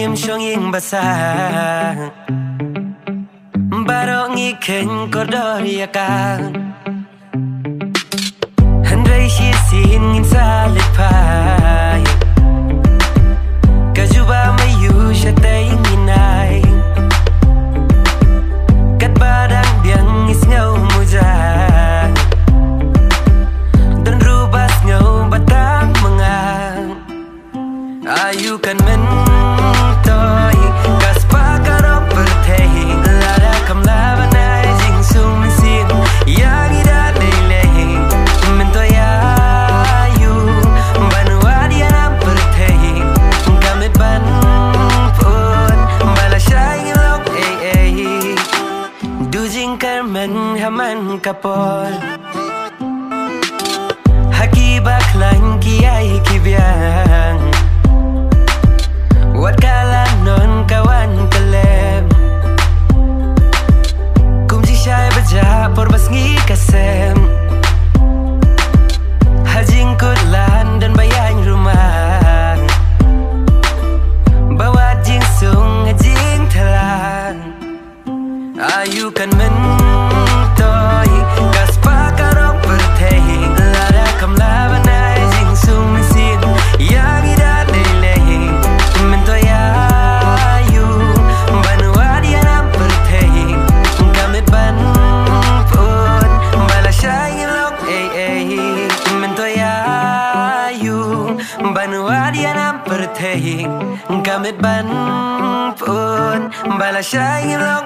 im shong ing basa barong iken kordoria ka handrai shi sin in salit pai kajuba mayu shatay nginay kat badang biang is ngau mujang dan rubas ngau batang mengang ayu kan mentoy kaspa karok berteh lada kam laban ay jing sum sin yang ida leleh mentoy ayu banwa dia berteh kamit ban pun bala shay lok du jing karman haman kapol haki baklan kiai kibiang wat kala non kawan kalem kum ji shay baja por basngi kasem hajing kutlan dan bayang rumah bawa jing sung hajing talang ayu kan mentoy kaspa karok berteh lada kam laban ay jing sung sin yang ida leleh mentoy ayu banwa dia nam berteh kamit ban pun bala shay lok mentoy ayu banwa dia nam berteh kamit ban pun bala shay lok